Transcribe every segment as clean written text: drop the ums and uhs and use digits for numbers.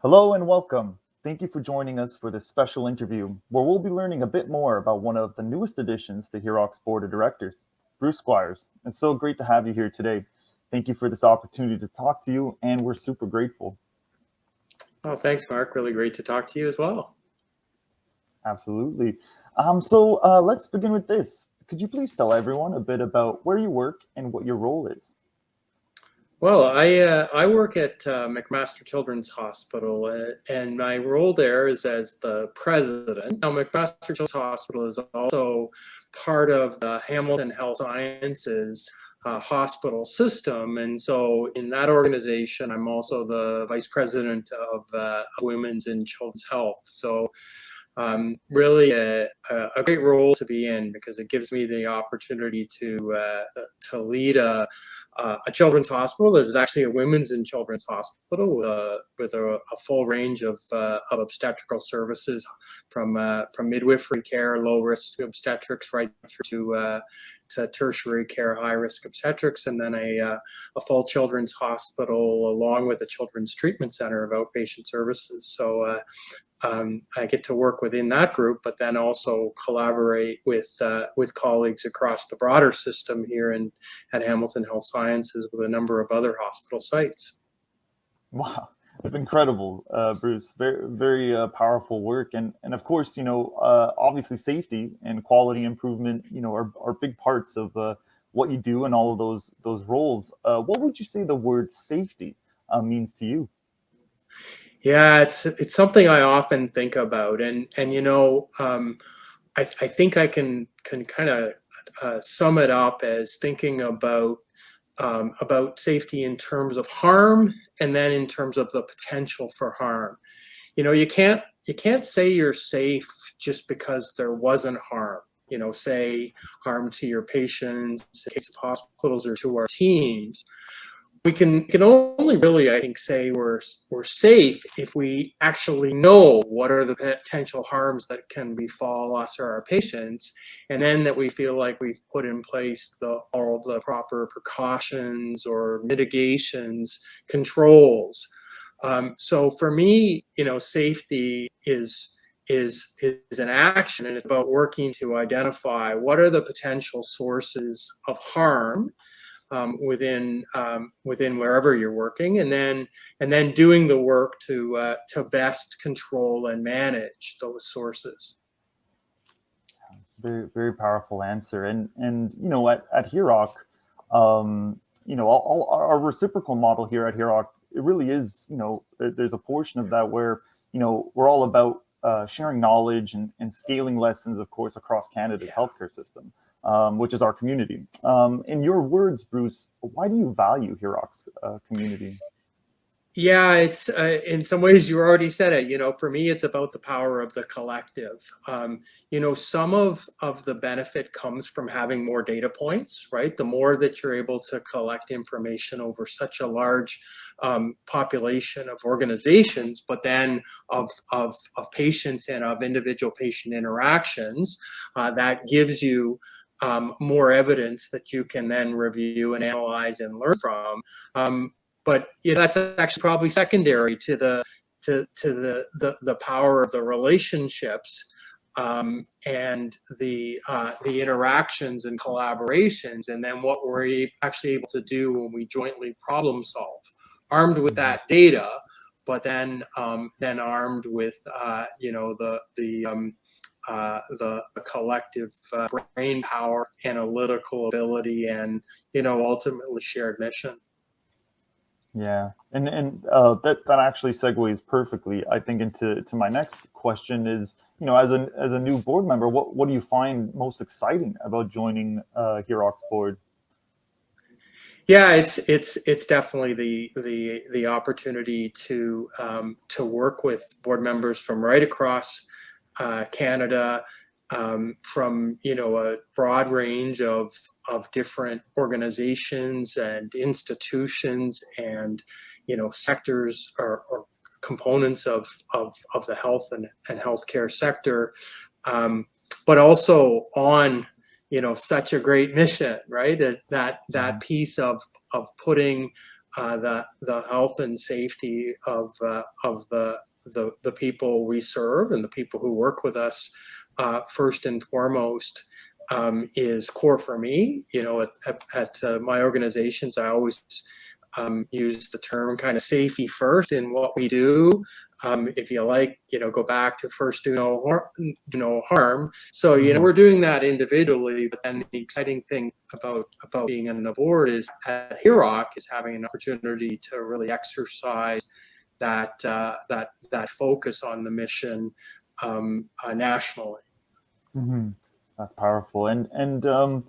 Hello and welcome. Thank you for joining us for this special interview where we'll be learning a bit more about one of the newest additions to HIROC's board of directors, Bruce Squires. It's so great to have you here today. Thank you for this opportunity to talk to you, and we're super grateful. Oh, thanks, Mark. Really great to talk to you as well. Absolutely. So let's begin with this. Could you please tell everyone a bit about where you work and what your role is? Well, I work at McMaster Children's Hospital, and my role there is as the president. Now, McMaster Children's Hospital is also part of the Hamilton Health Sciences hospital system, and so in that organization, I'm also the vice president of Women's and Children's Health. So really a great role to be in because it gives me the opportunity to lead a children's hospital. There's actually a women's and children's hospital with a full range of obstetrical services from midwifery care, low risk obstetrics, right through to tertiary care, high risk obstetrics, and then a full children's hospital along with a children's treatment center of outpatient services. So I get to work within that group, but then also collaborate with colleagues across the broader system here at Hamilton Health Sciences with a number of other hospital sites. Wow, that's incredible, Bruce. Very powerful work, and of course, obviously safety and quality improvement, are big parts of what you do and all of those roles. What would you say the word safety means to you? Yeah, it's something I often think about, and I think I can kind of sum it up as thinking about safety in terms of harm, and then in terms of the potential for harm. You can't say you're safe just because there wasn't harm. Say harm to your patients, in case of hospitals, or to our teams. We can only really, I think, say we're safe if we actually know what are the potential harms that can befall us or our patients, and then that we feel like we've put in place all of the proper precautions or mitigations, controls. So for me, safety is an action, and it's about working to identify what are the potential sources of harm within wherever you're working, and then doing the work to best control and manage those sources. Very powerful answer. And at HIROC, all our reciprocal model here at HIROC, it really is, there's a portion of that where, we're all about sharing knowledge and scaling lessons, of course, across Canada's healthcare system, which is our community. In your words, Bruce, why do you value HIROC's community? Yeah, it's in some ways you already said it. For me, it's about the power of the collective. Some of the benefit comes from having more data points, right? The more that you're able to collect information over such a large population of organizations, but then of patients and of individual patient interactions, that gives you more evidence that you can then review and analyze and learn from. But that's actually probably secondary to the power of the relationships, and the interactions and collaborations, and then what we're actually able to do when we jointly problem solve, armed with that data, but then armed with the collective brain power, analytical ability, and ultimately shared mission. Yeah, and that actually segues perfectly, I think, into my next question is, as a new board member, what do you find most exciting about joining HIROC's board? Yeah, it's definitely the opportunity to work with board members from right across Canada, from a broad range of different organizations and institutions, and sectors or components of the health and healthcare sector, but also on such a great mission, right? That piece of putting the health and safety of the people we serve and the people who work with us, first and foremost, is core for me. At my organizations, I always use the term kind of safety first in what we do. If you like, go back to first do no harm. So, we're doing that individually, but then the exciting thing about being on the board is at HIROC is having an opportunity to really exercise that focus on the mission nationally. Mm-hmm. That's powerful. And can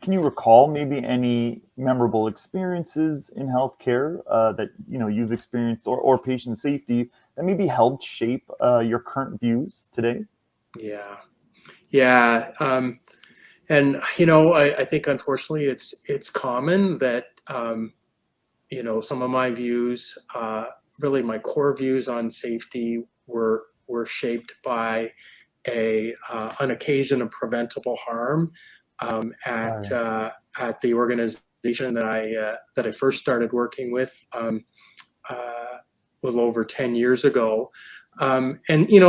you recall maybe any memorable experiences in healthcare that you've experienced, or patient safety that maybe helped shape your current views today? Yeah. And I think unfortunately it's common that some of my views, really my core views on safety, were shaped by an occasion of preventable harm at the organization that I first started working with a little over 10 years ago. And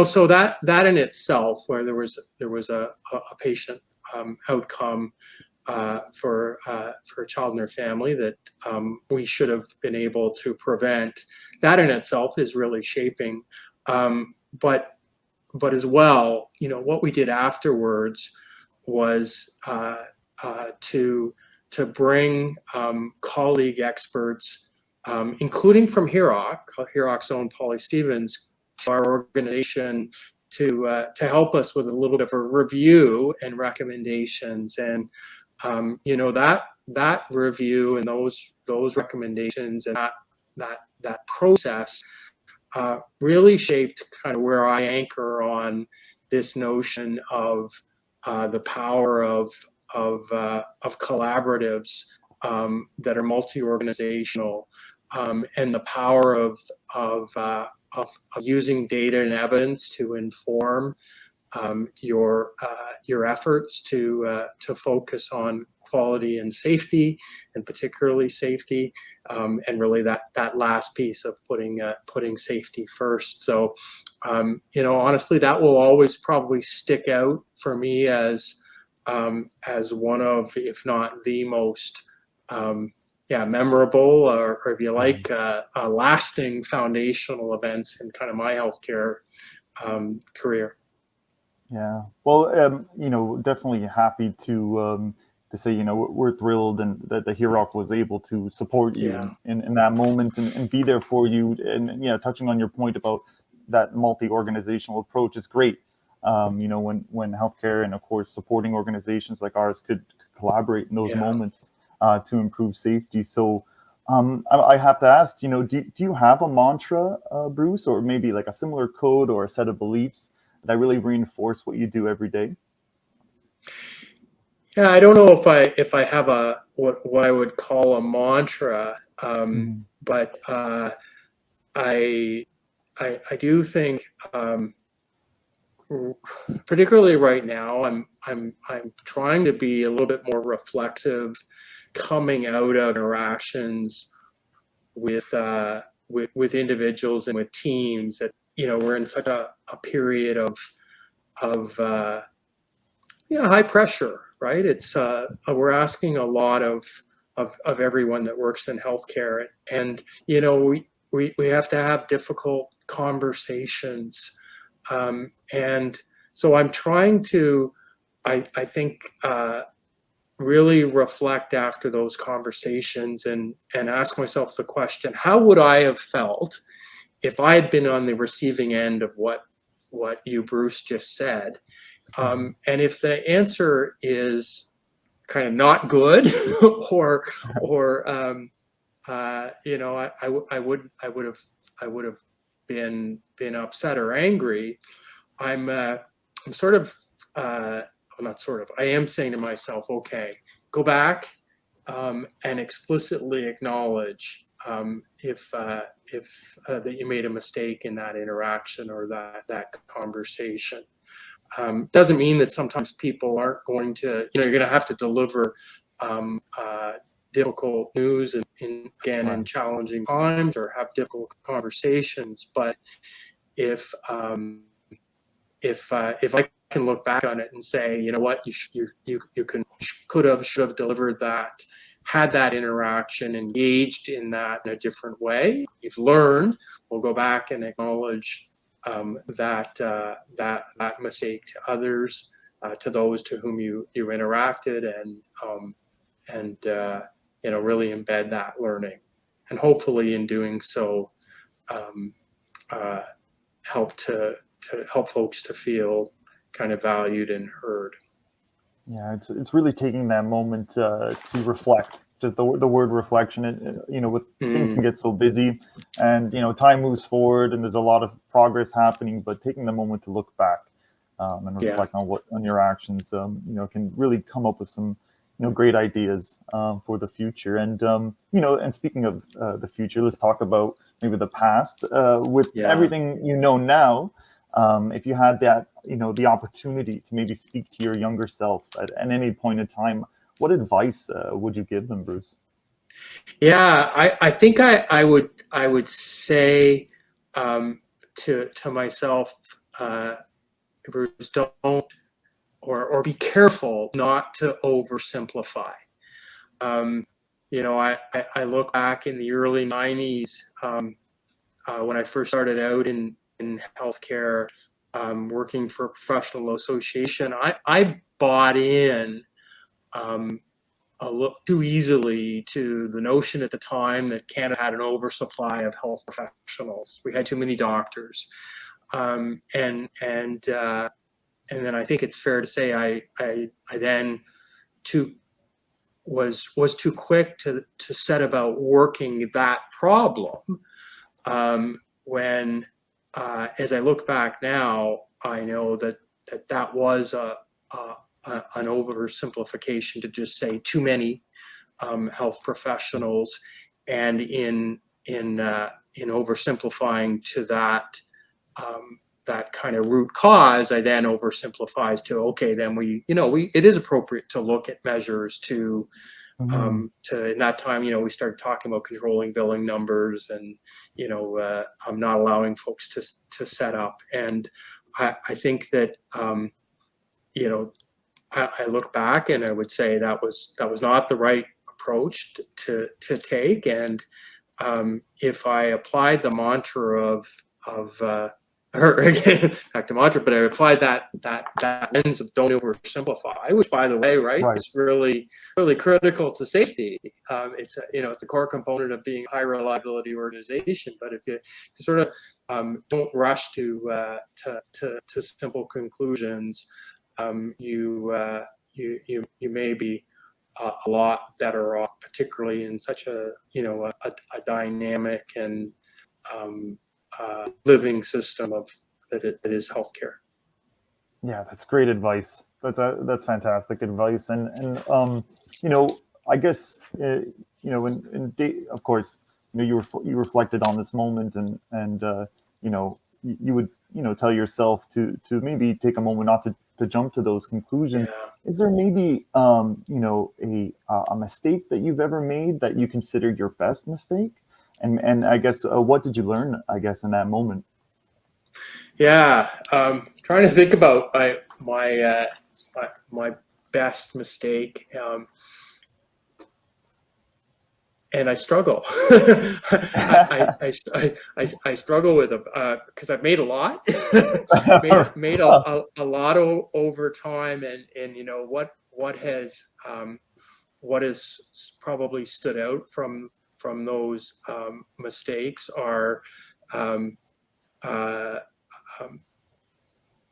so that in itself, where there was a patient outcome for a child and their family that we should have been able to prevent, that in itself is really shaping. But as well, what we did afterwards was to bring colleague experts, including from HIROC's own Polly Stevens, to our organization to help us with a little bit of a review and recommendations. And that review and those recommendations and that process really shaped kind of where I anchor on this notion of the power of collaboratives that are multi-organizational, and the power of using data and evidence to inform your efforts to focus on quality and safety, and particularly safety, and really that last piece of putting safety first. So, honestly, that will always probably stick out for me as one of, if not the most, memorable, or if you like, lasting foundational events in kind of my healthcare career. Yeah. Well, definitely happy to say, we're thrilled and that the HIROC was able to support you in that moment and be there for you. And, touching on your point about that multi-organizational approach is great. When healthcare and, of course, supporting organizations like ours could collaborate in those moments to improve safety. So I have to ask, do you have a mantra, Bruce, or maybe like a similar code or a set of beliefs that really reinforce what you do every day? Yeah, I don't know if I have what I would call a mantra, but I do think, particularly right now, I'm trying to be a little bit more reflexive, coming out of interactions with individuals and with teams that we're in such a period of high pressure, right? It's we're asking a lot of everyone that works in healthcare, and we have to have difficult conversations, and so I'm trying to, I think, really reflect after those conversations and ask myself the question: how would I have felt if I had been on the receiving end of what you, Bruce, just said? And if the answer is kind of not good, or I would have been upset or angry. I'm sort of, not sort of, I am saying to myself, okay, go back and explicitly acknowledge if that you made a mistake in that interaction or that conversation. Doesn't mean that sometimes people aren't going to, you're going to have to deliver difficult news and again in Right. challenging times, or have difficult conversations. But if I can look back on it and say, you know what, you could have, should have delivered that, had that interaction, engaged in that in a different way. You've learned. We'll go back and acknowledge that mistake to others, to those to whom you interacted, and really embed that learning, and hopefully in doing so, help folks to feel kind of valued and heard. Yeah, it's really taking that moment to reflect. Just the word reflection. With things can get so busy, and time moves forward, and there's a lot of progress happening. But taking the moment to look back and reflect on your actions, can really come up with some great ideas for the future. And and speaking of the future, let's talk about maybe the past. With everything now, if you had that the opportunity to maybe speak to your younger self at any point in time, what advice would you give them, Bruce? Yeah, I think I would say to myself, Bruce, don't, or be careful not to oversimplify. I look back in the early 90s, when I first started out in healthcare, working for a professional association. I bought in a little too easily to the notion at the time that Canada had an oversupply of health professionals. We had too many doctors, and then I think it's fair to say I then was too quick to set about working that problem. When as I look back now, I know that was an oversimplification to just say too many health professionals, and in oversimplifying to that kind of root cause, I then oversimplifies to, okay, then it is appropriate to look at measures to in that time, we started talking about controlling billing numbers, and I'm not allowing folks to set up. And I think that I look back and I would say that was not the right approach to take. And if I applied the mantra or again, back to mantra, but I applied that lens of don't oversimplify, which, by the way, right, is really, really critical to safety. It's a core component of being a high reliability organization. But if you sort of don't rush to simple conclusions, you may be a lot better off, particularly in such a dynamic and living system that is healthcare. Yeah, that's great advice. That's fantastic advice. And I guess of course, you reflected on this moment, and you would tell yourself to maybe take a moment not to jump to those conclusions. Yeah. Is there maybe a mistake that you've ever made that you considered your best mistake? And I guess what did you learn, I guess, in that moment? Yeah, trying to think about my best mistake, and I struggle. I struggle with it because I've made a lot, made a lot over time, and what has probably stood out from those mistakes are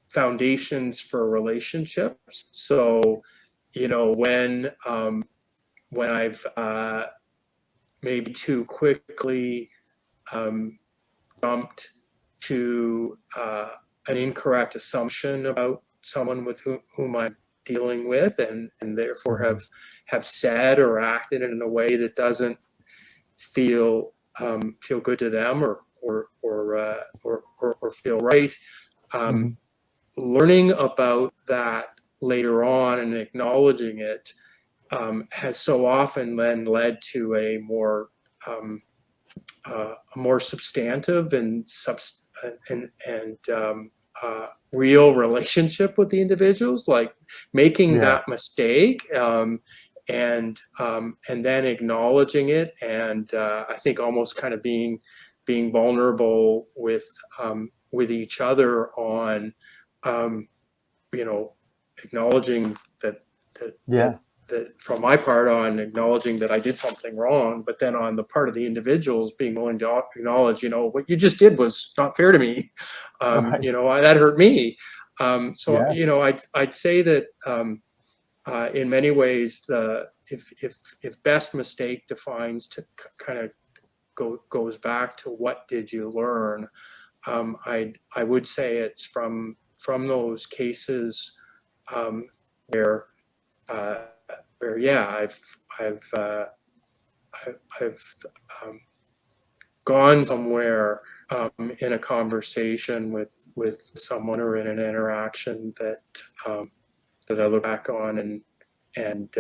foundations for relationships. So, when I've maybe too quickly jumped to an incorrect assumption about someone with whom I'm dealing with, and therefore have said or acted in a way that doesn't feel good to them or feel right. Learning about that later on and acknowledging it has so often then led to a more substantive and real relationship with the individuals, like making Yeah. that mistake, and then acknowledging it, and I think almost kind of being vulnerable with each other on, acknowledging that Yeah. from my part, on acknowledging that I did something wrong, but then on the part of the individuals being willing to acknowledge, what you just did was not fair to me. Right. That hurt me. So, Yeah. I'd say that, in many ways, if best mistake defines to kind of goes back to what did you learn, I would say it's from those cases, where yeah, I've gone somewhere, in a conversation with someone, or in an interaction that I look back on and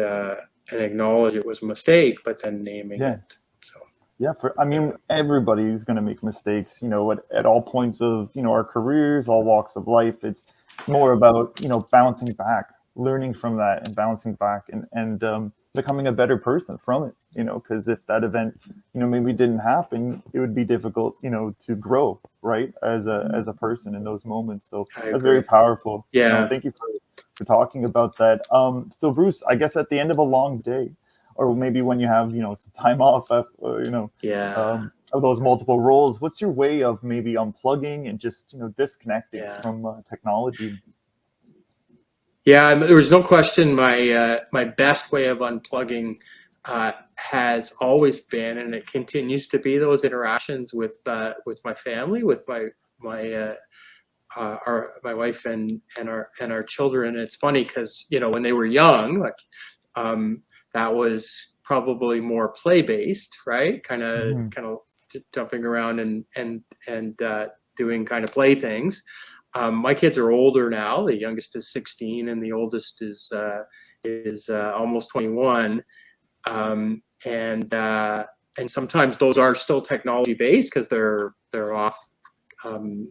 acknowledge it was a mistake, but then naming Yeah. it. So Yeah, I mean, everybody's going to make mistakes, at all points of, our careers, all walks of life. It's more about, bouncing back, learning from that and bouncing back and becoming a better person from it, because if that event, maybe didn't happen, it would be difficult, to grow, right, as a person in those moments. So I that's very agree. powerful. Yeah. Thank you for talking about that. So Bruce, I guess at the end of a long day, or maybe when you have, some time off, Yeah. of those multiple roles, what's your way of maybe unplugging and just, disconnecting Yeah. from technology? Yeah, there was no question. My best way of unplugging has always been, and it continues to be, those interactions with my family, with my my wife and our children. It's funny because, when they were young, like, that was probably more play based, right? Kind of Hmm. jumping around and doing kind of play things. My kids are older now. The youngest is 16, and the oldest is almost 21. And sometimes those are still technology based because they're off.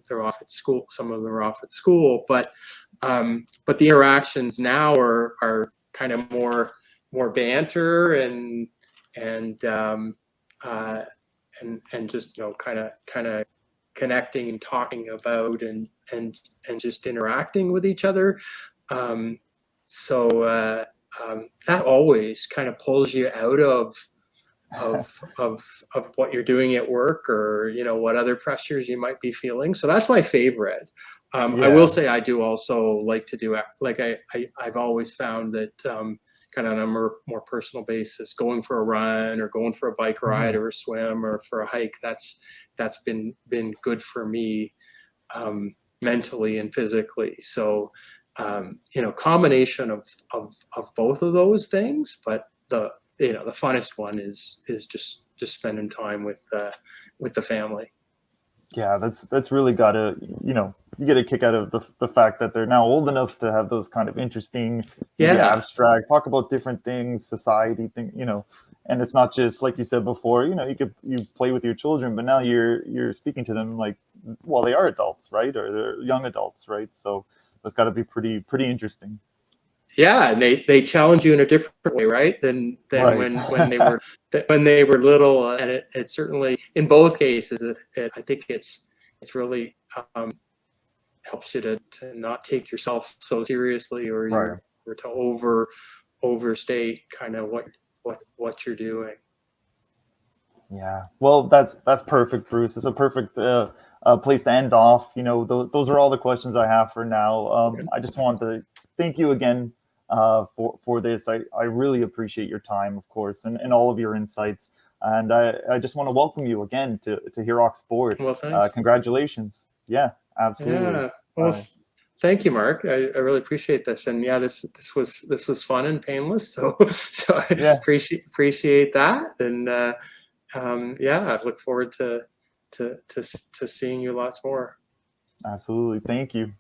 They're off at school. Some of them are off at school, but the interactions now are kind of more banter and just, kind of connecting and talking about and just interacting with each other. Um, so that always kind of pulls you out of what you're doing at work, or what other pressures you might be feeling. So that's my favorite. I will Yeah. say I do also like to do, like, I've always found that, kind of on a more personal basis, going for a run or going for a bike ride Mhm. or a swim or for a hike, that's been good for me, mentally and physically. So, combination of both of those things, but the funnest one is just spending time with the family. Yeah, that's really gotta, you get a kick out of the fact that they're now old enough to have those kind of interesting, maybe Yeah, abstract, talk about different things, society thing, and it's not just like you said before, you play with your children, but now you're speaking to them like, well, they are adults, right? Or they're young adults, right? So that's got to be pretty interesting. yeah, and they challenge you in a different way, right? Than Right. when they were little, and it certainly, in both cases, I think it's really, helps you to not take yourself so seriously, Right. or to overstate kind of what you're doing. Yeah. Well, that's perfect, Bruce. It's a perfect place to end off. Those are all the questions I have for now. I just want to thank you again for this. I really appreciate your time, of course, and all of your insights. And I just want to welcome you again to HIROC's board. Well, thanks. Congratulations. Yeah, absolutely. Yeah. Well, Uh, thank you, Mark. I really appreciate this, and yeah, this was fun and painless. So so I yeah, appreciate that, and yeah, I look forward to seeing you lots more. absolutely. Thank you.